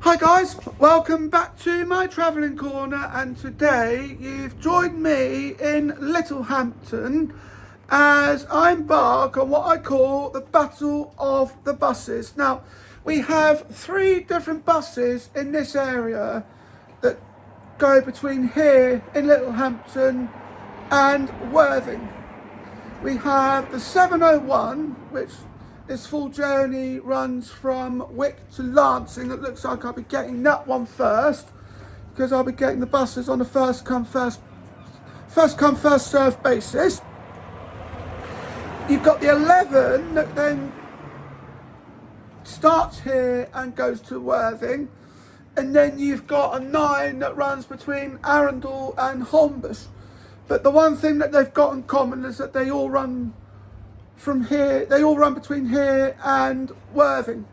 Hi guys, welcome back to my travelling corner, and today you've joined me in Littlehampton as I embark on what I call the Battle of the Buses. Now, we have three different buses in this area that go between here in Littlehampton and Worthing. We have the 701, which this full journey runs from Wick to Lancing. It looks like I'll be getting that one first, because I'll be getting the buses on a first come first served basis. You've got the 11 that then starts here and goes to Worthing, and then you've got a 9 that runs between Arundel and Holmbush. But the one thing that they've got in common is that they all run from here, they all run between here and Worthing.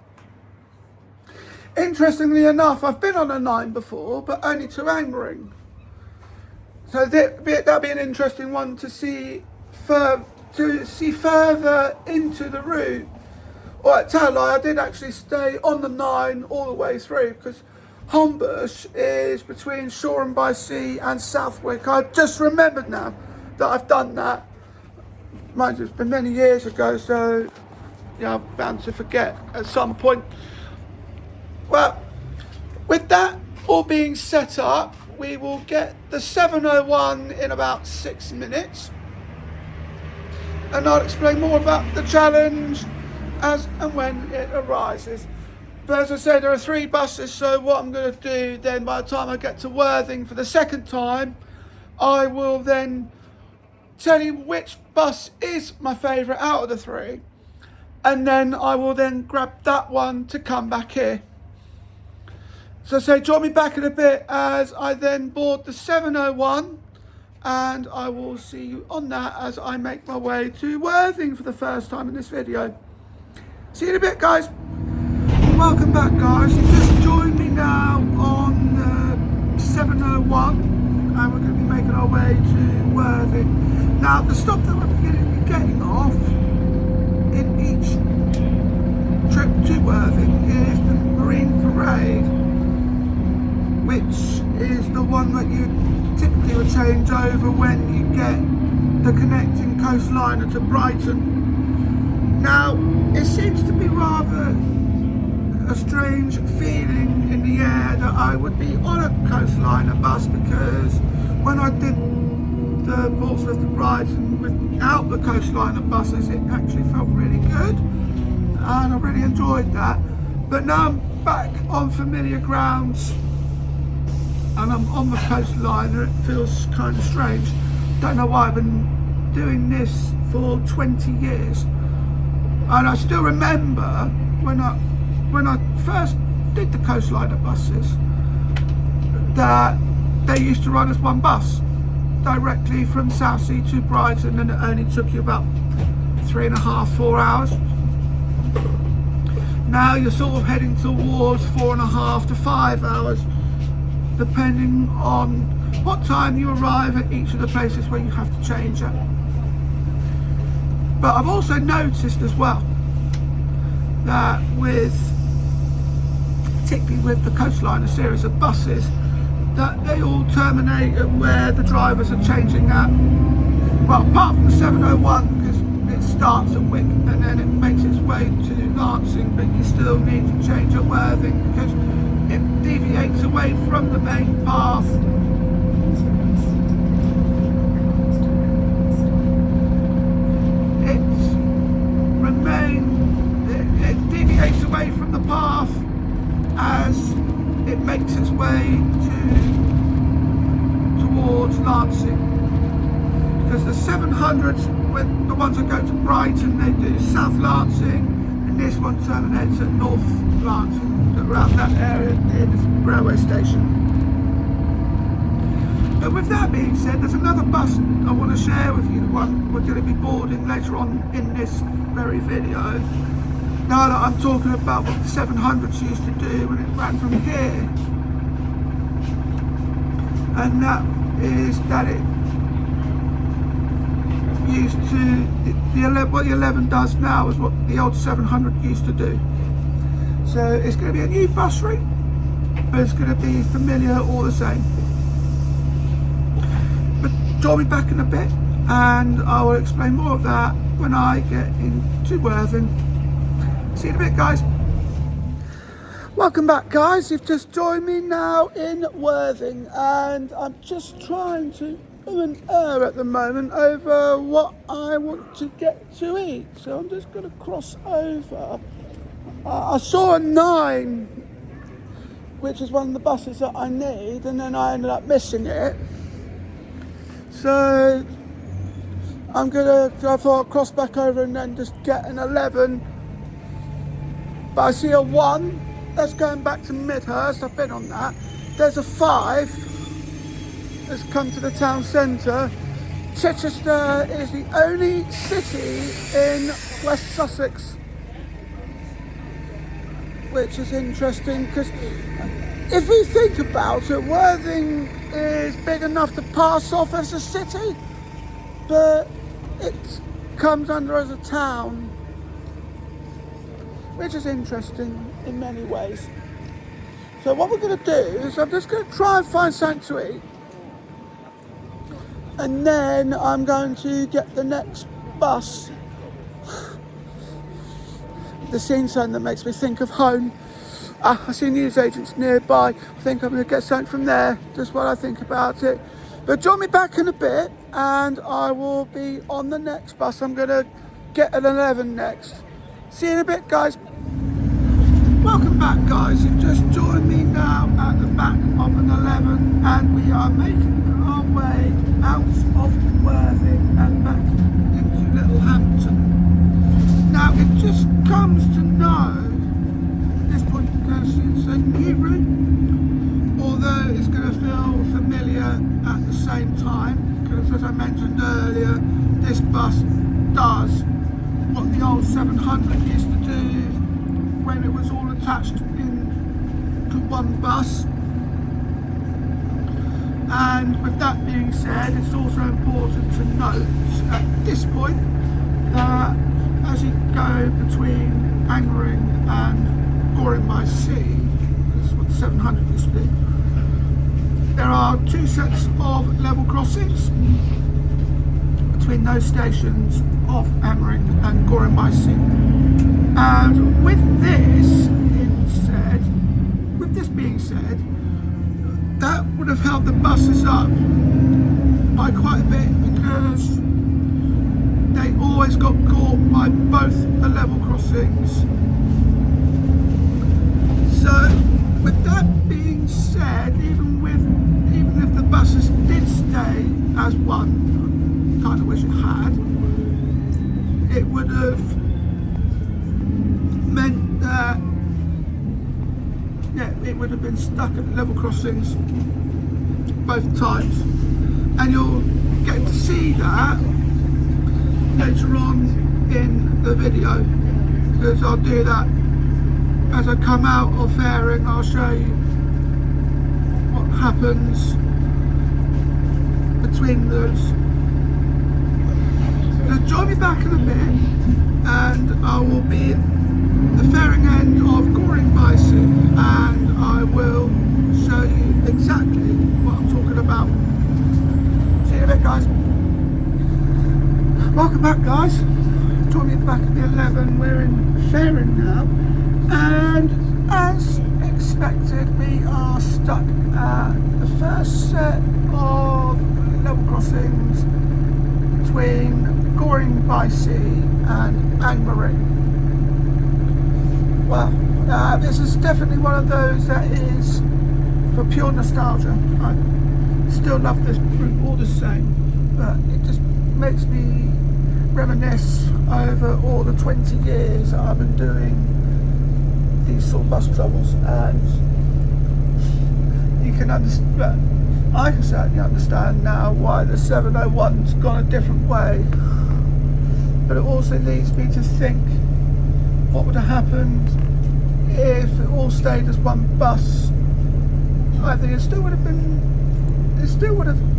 Interestingly enough, I've been on a 9 before, but only to Angering. So that'll be an interesting one to see further into the route. Or tell a lie, I did actually stay on the 9 all the way through, because Holmbush is between Shoreham by Sea and Southwick. I've just remembered now that I've done that. Mind you, it's been many years ago, so yeah, I'm bound to forget at some point. Well, with that all being set up, we will get the 701 in about 6 minutes, and I'll explain more about the challenge as and when it arises. But as I said, there are 3 buses, so what I'm going to do then, by the time I get to Worthing for the second time, I will then tell you which bus is my favourite out of the 3, and then I will then grab that one to come back here. So say join me back in a bit as I then board the 701, and I will see you on that as I make my way to Worthing for the first time in this video. See you in a bit, guys. Welcome back, guys. You just joined me now on the 701, and we're going to be making our way to Worthing. Now, the stop that we're going to be getting off in each trip to Worthing is the Marine Parade, which is the one that you typically would change over when you get the connecting coastliner to Brighton. Now, it seems to be rather a strange feeling in the air that I would be on a coastliner bus, because when I did the Portsmouth to Brighton without the coastliner buses, it actually felt really good and I really enjoyed that. But now I'm back on familiar grounds and I'm on the coastliner, it feels kind of strange. Don't know why. I've been doing this for 20 years, and I still remember when I first did the coastliner buses that they used to run as one bus directly from Southsea to Brighton, and it only took you about 3.5 to 4 hours. Now you're sort of heading towards 4.5 to 5 hours, depending on what time you arrive at each of the places where you have to change it. But I've also noticed as well that particularly with the coastliner series of buses, that they all terminate at where the drivers are changing at. Well, apart from the 701, because it starts at Wick and then it makes its way to Lancing, but you still need to change at Worthing because it deviates away from the main path. It deviates away from the path as it makes its way towards Lancing, because the 700s, when the ones that go to Brighton, they do South Lancing, and this one terminates at North Lancing, around that area near the railway station. But with that being said, there's another bus I want to share with you, the one we're going to be boarding later on in this very video. Now that I'm talking about what the 700s used to do when it ran from here, and that is that it used to, what the 11 does now is what the old 700 used to do. So it's going to be a new bus route, but it's going to be familiar all the same. But join me back in a bit and I will explain more of that when I get into Worthing. See you in a bit, guys. Welcome back, guys. You've just joined me now in Worthing and I'm just trying to at the moment over what I want to get to eat, so I'm just going to cross over. I saw a 9, which is one of the buses that I need, and then I ended up missing it, so I thought I'd cross back over and then just get an 11, but I see a 1 that's going back to Midhurst. I've been on that. There's a 5 has come to the town centre. Chichester is the only city in West Sussex, which is interesting because if you think about it, Worthing is big enough to pass off as a city, but it comes under as a town, which is interesting in many ways. So what we're going to do is I'm just going to try and find something to eat, and then I'm going to get the next bus. The scene sign that makes me think of home. I see newsagents nearby. I think I'm going to get something from there, just while I think about it. But join me back in a bit and I will be on the next bus. I'm going to get an 11 next. See you in a bit, guys. Welcome back, guys. You've just joined me now at the back of an 11 and we are making our way out of Worthing and back into Littlehampton. Now it just comes to know at this point because it's a new route, although it's going to feel familiar at the same time, because as I mentioned earlier, this bus does what the old 700 used to do when it was all attached into one bus. And with that being said, it's also important to note at this point that as you go between Angmering and Goring by Sea, this is what the 700 used to be, there are 2 sets of level crossings between those stations of Angmering and Goring by Sea. And with this being said, that would have held the buses up by quite a bit because they always got caught by both the level crossings. So with that being said, even if the buses did stay as one, kind of wish it had, it would have meant that it would have been stuck at the level crossings both times, and you'll get to see that later on in the video, because I'll do that as I come out of Fairing. I'll show you what happens between those. So join me back in a bit and I will be at the Fairing end of Goring by Sea and I will show you exactly what I'm talking about. See you in a bit, guys. Welcome back, guys. Join me back at the 11. We're in Fairing now, and as expected we are stuck at the first set of level crossings between Goring by Sea and Angmering. Well, this is definitely one of those that is for pure nostalgia. I still love this route all the same, but it just makes me reminisce over all the 20 years that I've been doing these sort of bus travels, and you can understand, I can certainly understand now why the 701's gone a different way, but it also leads me to think what would have happened if it all stayed as one bus. I think it still would have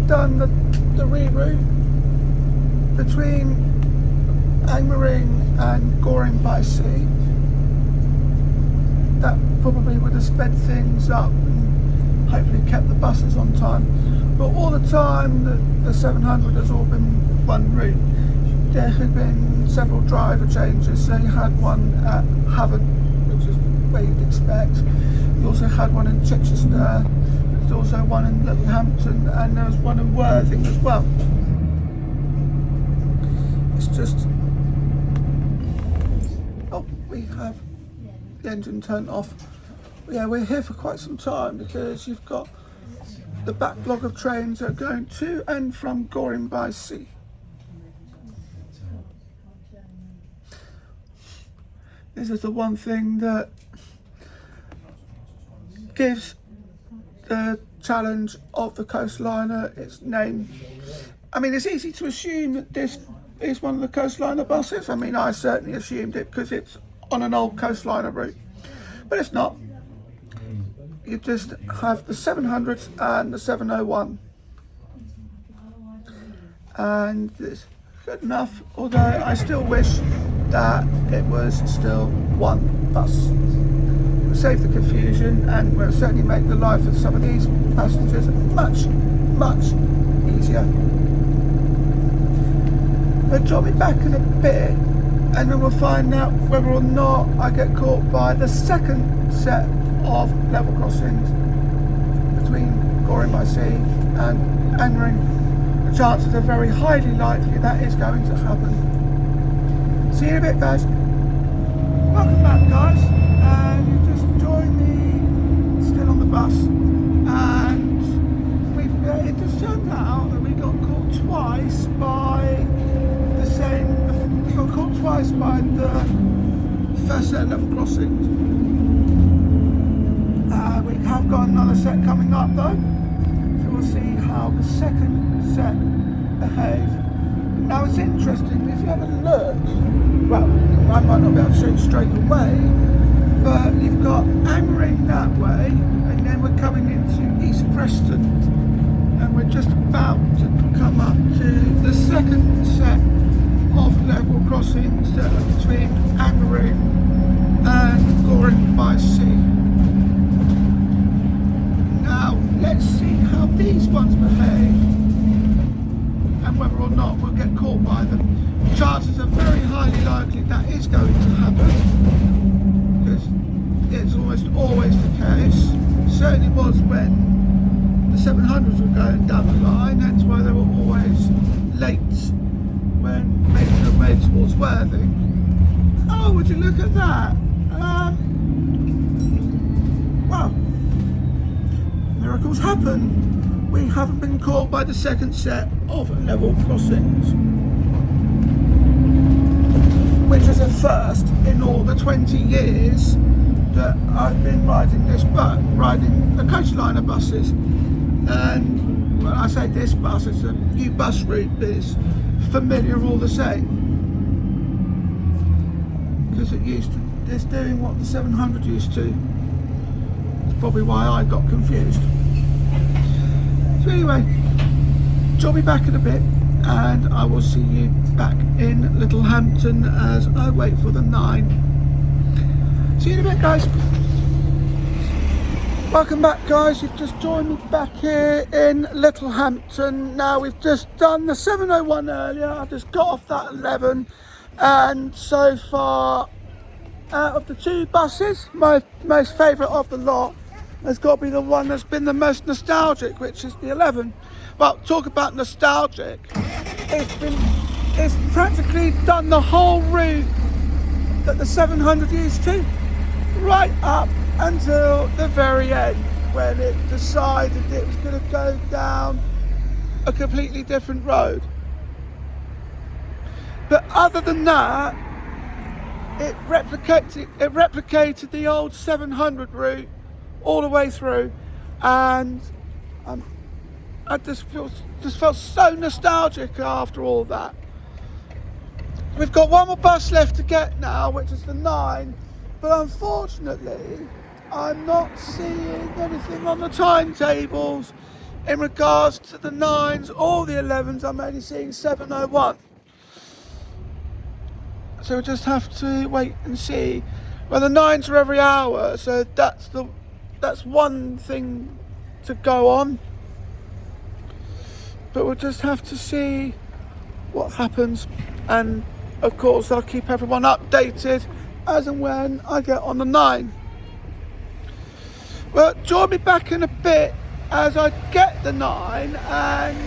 done the reroute between Angmering and Goring by Sea. That probably would have sped things up and hopefully kept the buses on time. But all the time that the 700 has all been one route. There had been several driver changes. So you had one at Havant, which is where you'd expect. You also had one in Chichester. There's also one in Littlehampton, and there was one in Worthing as well. It's just... Oh, we have the engine turned off. But yeah, we're here for quite some time because you've got the backlog of trains that are going to and from Goring by Sea. This is the one thing that gives the challenge of the coastliner its name. I mean, it's easy to assume that this is one of the coastliner buses. I mean, I certainly assumed it because it's on an old coastliner route, but it's not. You just have the 700s and the 701, and it's good enough, although I still wish that it was still one bus. It will save the confusion and will certainly make the life of some of these passengers much, much easier. But drop me back in a bit and then we'll find out whether or not I get caught by the second set of level crossings between Goring by Sea and Enring. The chances are very highly likely that is going to happen. See you in a bit, guys. Welcome back, guys. And you just joined me still on the bus, and it just turned out that we got caught twice by the same. We got caught twice by the first set of level crossings. We have got another set coming up though, so we'll see how the second set behave. Now it's interesting, if you have a look, well, I might not be able to show you straight away, but you've got Enring that way, and then we're coming into East Preston, and we're just about to come up to the second set of level crossings that are between Enring and Goring by Sea. Now, let's see how these ones behave, and whether or not we'll get caught by them. Chances are very highly likely that is going to happen, because it's almost always the case. Certainly was when the 700s were going down the line, hence why they were always late when making their way towards Worthing. Oh, would you look at that? Well, miracles happen. We haven't been caught by the second set of level crossings, which is a first in all the 20 years that I've been riding riding the coastliner buses. And when I say this bus, it's a new bus route that is familiar all the same, because it's doing what the 700 used to. That's probably why I got confused. So anyway, join me back in a bit and I will see you back in Littlehampton as I wait for the 9. See you in a bit, guys. Welcome back, guys. You've just joined me back here in Littlehampton. Now, we've just done the 701 earlier. I've just got off that 11, and so far out of the two buses, my most favourite of the lot has got to be the one that's been the most nostalgic, which is the 11. Well, talk about nostalgic. It's practically done the whole route that the 700 used to, right up until the very end, when it decided it was going to go down a completely different road. But other than that, it replicated the old 700 route all the way through, and I just felt so nostalgic after all that. We've got one more bus left to get now, which is the 9, but unfortunately I'm not seeing anything on the timetables in regards to the 9s or the 11s. I'm only seeing 701. So we'll just have to wait and see. Well, the 9s are every hour, so that's one thing to go on. But we'll just have to see what happens, and of course I'll keep everyone updated as and when I get on the 9. Well, join me back in a bit as I get the 9 and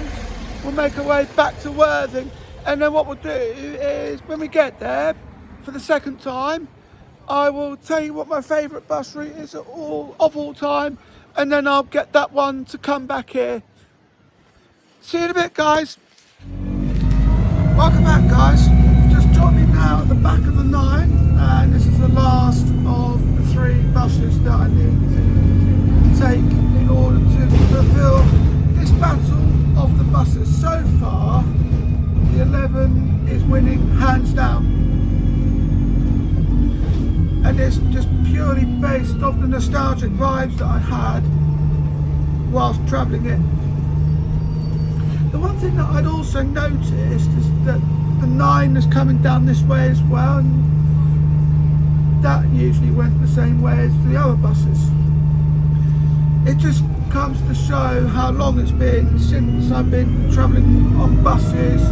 we'll make our way back to Worthing. And then what we'll do is, when we get there for the second time, I will tell you what my favourite bus route is of all time, and then I'll get that one to come back here. See you in a bit, guys. Welcome back, guys. Just joined me now at the back of the 9, and this is the last of the 3 buses that I need to take in order to fulfil this battle of the buses. So far, the 11 is winning hands down, and it's just purely based off the nostalgic vibes that I had whilst travelling it. The one thing that I'd also noticed is that the 9 is coming down this way as well, and that usually went the same way as the other buses. It just comes to show how long it's been since I've been travelling on buses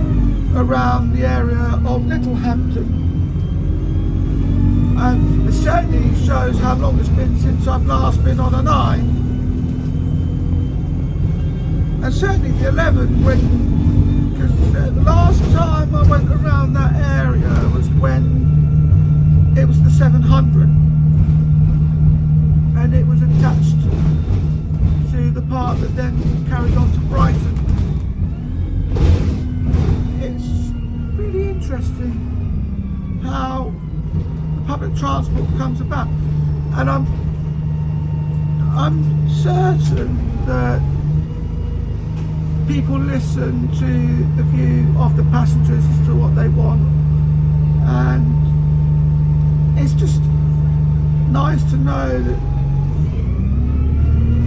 around the area of Littlehampton. It certainly shows how long it's been since I've last been on a 9. And certainly the 11, because the last time I went around that area was when it was the 700, and it was attached to the part that then carried on to Brighton. It's really interesting how the public transport comes about, and I'm certain that people listen to the view of the passengers as to what they want, and it's just nice to know that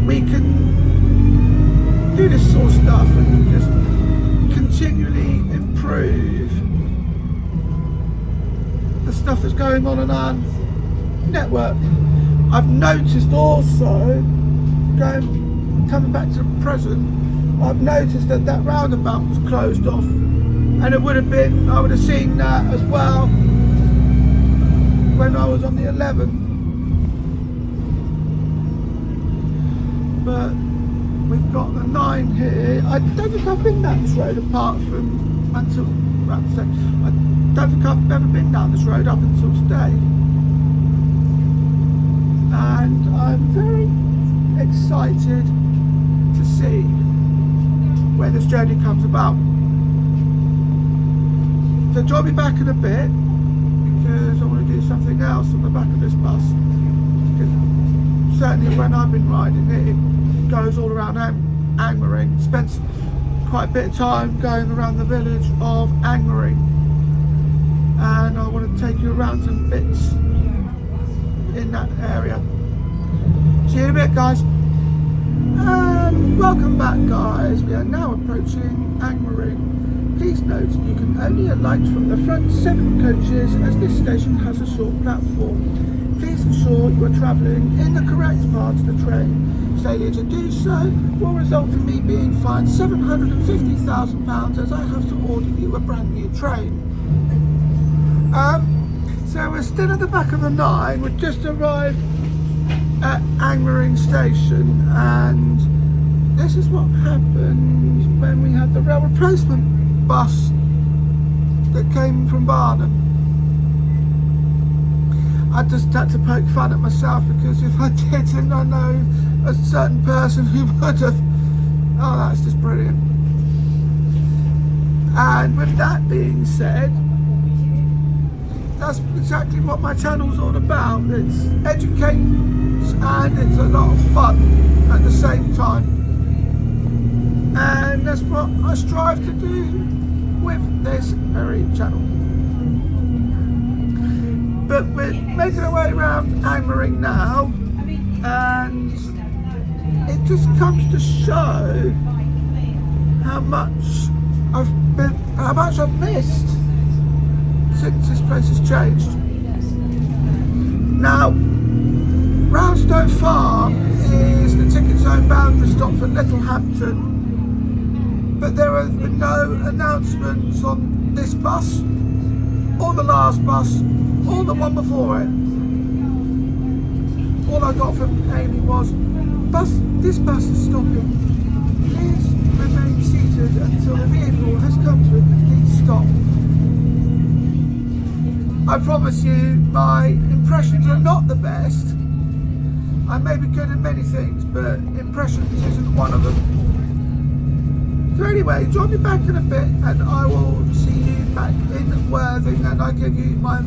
we can do this sort of stuff and just continually improve the stuff that's going on in our network. I've noticed also, coming back to the present, I've noticed that roundabout was closed off, and I would have seen that as well when I was on the 11. But we've got the 9 here. I don't think I've been down this road apart from I don't think I've ever been down this road up until today, and I'm very excited to see where this journey comes about. So join me back in a bit, because I want to do something else on the back of this bus, because certainly when I've been riding it, it goes all around Angmering. Spent quite a bit of time going around the village of Angmering, and I want to take you around some bits in that area. See you in a bit, guys. And welcome back, guys. We are now approaching Angmering. Please note you can only alight from the front 7 coaches, as this station has a short platform. Please ensure you are travelling in the correct part of the train. Failure to do so will result in me being fined £750,000, as I have to order you a brand new train. So we're still at the back of the 9. We've just arrived at Angmering station, and this is what happened when we had the rail replacement bus that came from Barnum. I just had to poke fun at myself, because if I didn't, I know a certain person who would have. Oh, that's just brilliant. And with that being said, that's exactly what my channel's all about. It's educates and it's a lot of fun at the same time, and that's what I strive to do with this very channel. But we're making our way around Angmering now, and it just comes to show how much I've missed since this place has changed. Now, Roundstone Farm is the ticket zone boundary stop for Littlehampton, but there have been no announcements on this bus, or the last bus, or the one before it. All I got from Amy was, this bus is stopping. Please remain seated until the vehicle has come to a complete stop. I promise you, my impressions are not the best. I may be good at many things, but impressions isn't one of them. So anyway, join me back in a bit and I will see you back in Worthing, and I give you my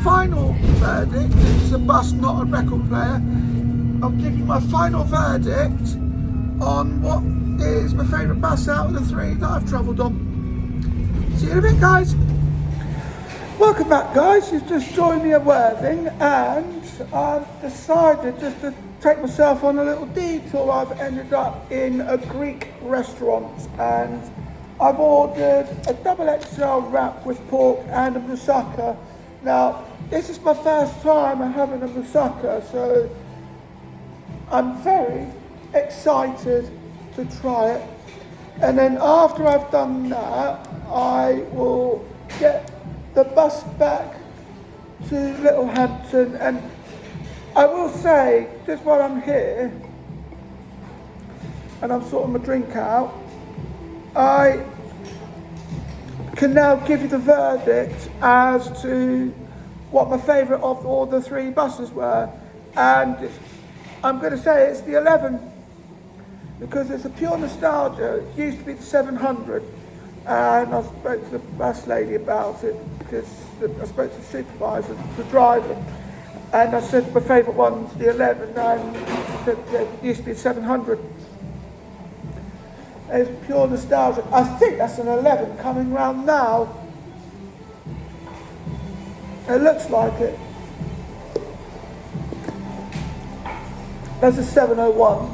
final verdict. It's a bus, not a record player. I'll give you my final verdict on what is my favourite bus out of the three that I've travelled on. See you in a bit, guys. Welcome back, guys. You've just joined me at Worthing, and I've decided just to take myself on a little detour. I've ended up in a Greek restaurant and I've ordered a double XL wrap with pork and a moussaka. Now, this is my first time having a moussaka, so I'm very excited to try it. And then after I've done that, I will get the bus back to Littlehampton. And I will say, just while I'm here and I'm sorting my drink out, I can now give you the verdict as to what my favourite of all the three buses were. And I'm going to say it's the 11, because it's a pure nostalgia. It used to be the 700, and I spoke to the bus lady about it, because I spoke to the supervisor, the driver, and I said my favourite one's the 11, and she said it used to be 700. It's pure nostalgia. I think that's an 11 coming round now. It looks like it. There's a 701.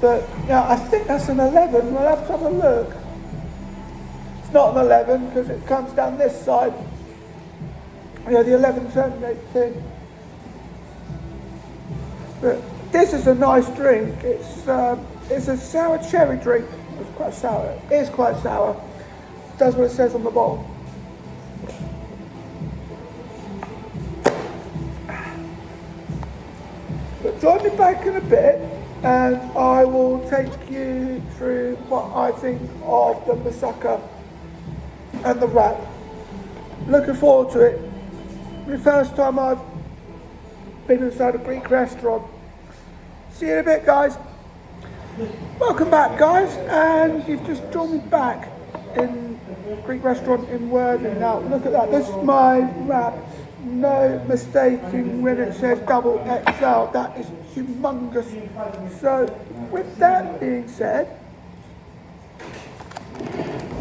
But yeah, I think that's an 11. We'll have to have a look. It's not an 11 because it comes down this side. Yeah, the 11 terminate thing. But this is a nice drink. It's a sour cherry drink. It's quite sour. It is quite sour. It does what it says on the bottle. But join me back in a bit and I will take you through what I think of the moussaka and the wrap. Looking forward to it. The first time I've been inside a Greek restaurant. See you in a bit, guys. Welcome back, guys, and you've just joined me back in a Greek restaurant in Worthing. Now, look at that. This is my wrap. No mistaking when it says double XL. That is humongous. So, with that being said,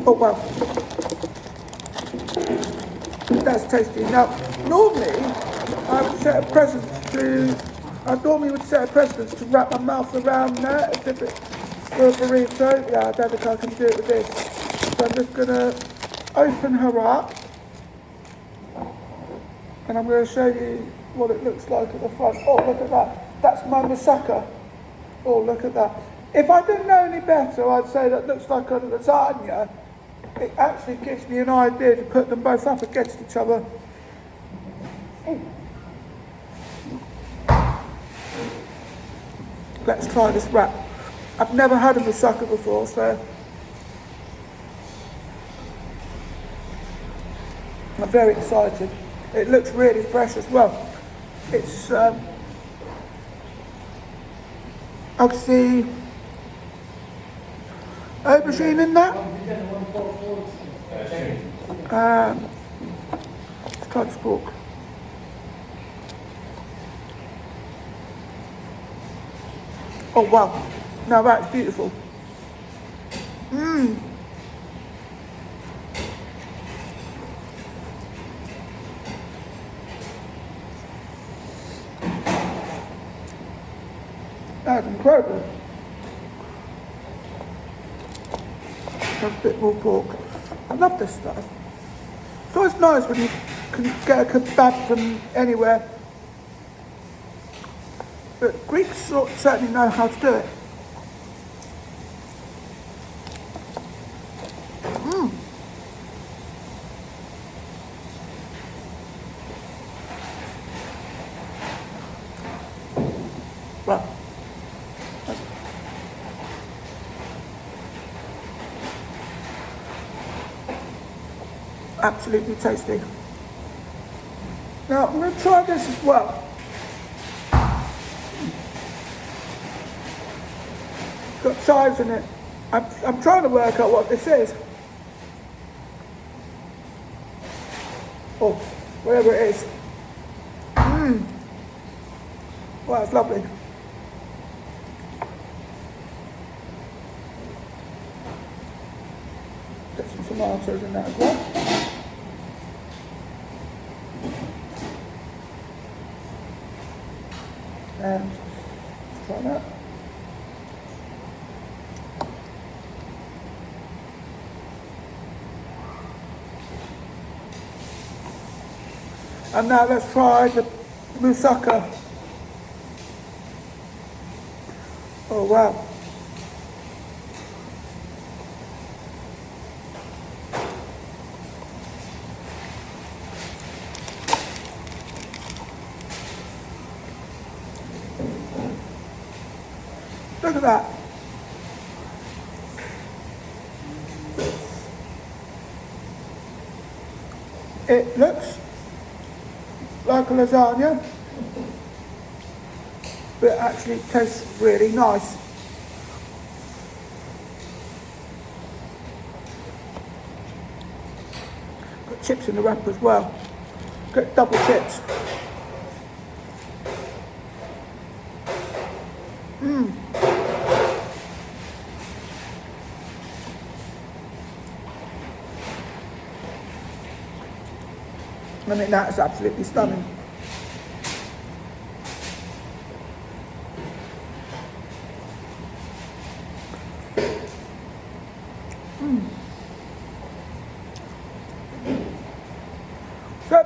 oh wow, that's tasty. Now, normally I would set a precedence to wrap my mouth around that as if it's for a burrito. Yeah, I don't think I can do it with this. So I'm just gonna open her up. And I'm going to show you what it looks like at the front. Oh, look at that. That's my moussaka. Oh, look at that. If I didn't know any better, I'd say that looks like a lasagna. It actually gives me an idea to put them both up against each other. Ooh. Let's try this wrap. I've never had a moussaka before, so I'm very excited. It looks really fresh as well. It's, I can see aubergine in that. Let's try this pork. Oh wow, now that's beautiful. Mmm. That's incredible. Have a bit more pork. I love this stuff. It's always nice when you can get a kebab from anywhere. But Greeks certainly know how to do it. Well, absolutely tasty. Now I'm going to try this as well. It's got chives in it. I'm trying to work out what this is. Or whatever it is. Wow, it's lovely. Get some tomatoes in that as well. And let's try that. And now let's try the moussaka. Oh wow. Look at that. It looks like a lasagna, but it actually tastes really nice. Got chips in the wrapper as well. Got double chips. I mean, that is absolutely stunning. So,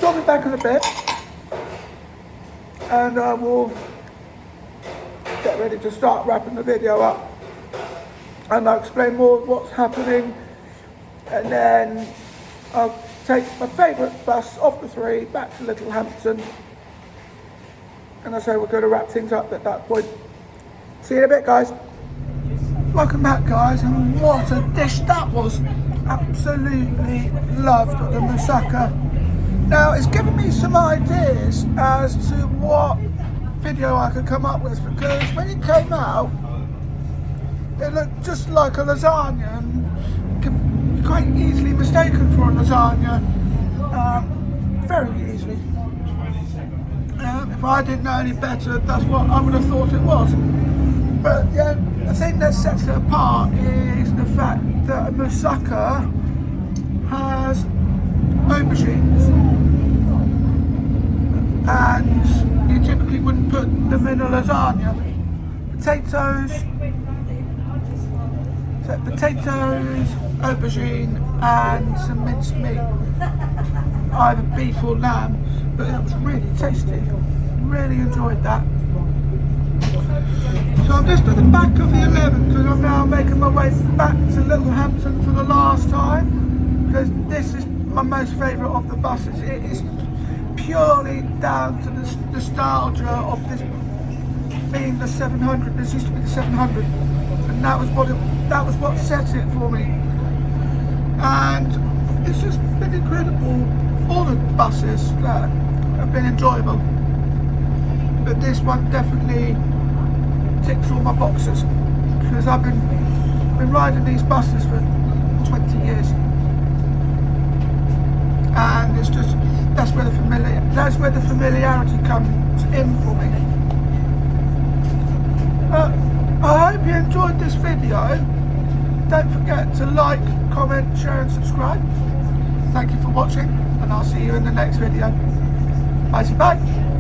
drop it back in a bit, and we'll get ready to start wrapping the video up, and I'll explain more of what's happening. And then I'll take my favourite bus off the 3 back to Littlehampton. And I say we're going to wrap things up at that point. See you in a bit, guys. Welcome back, guys, and what a dish that was. Absolutely loved the moussaka. Now, it's given me some ideas as to what video I could come up with, because when it came out, it looked just like a lasagna. And quite easily mistaken for a lasagna, very easily. If I didn't know any better, that's what I would have thought it was. But yeah, the thing that sets it apart is the fact that a moussaka has aubergines, and you typically wouldn't put them in a lasagna. Potatoes, aubergine and some minced meat, either beef or lamb, but it was really tasty. Really enjoyed that. So I'm just at the back of the 11 because I'm now making my way back to Littlehampton for the last time, because this is my most favourite of the buses. It is purely down to the nostalgia of this being the 700. This used to be the 700, and that was what set it for me. And it's just been incredible. All the buses that have been enjoyable, but this one definitely ticks all my boxes, because I've been riding these buses for 20 years, and it's just that's where the familiarity comes in for me. I hope you enjoyed this video. Don't forget to like, comment, share and subscribe. Thank you for watching, and I'll see you in the next video. Bye.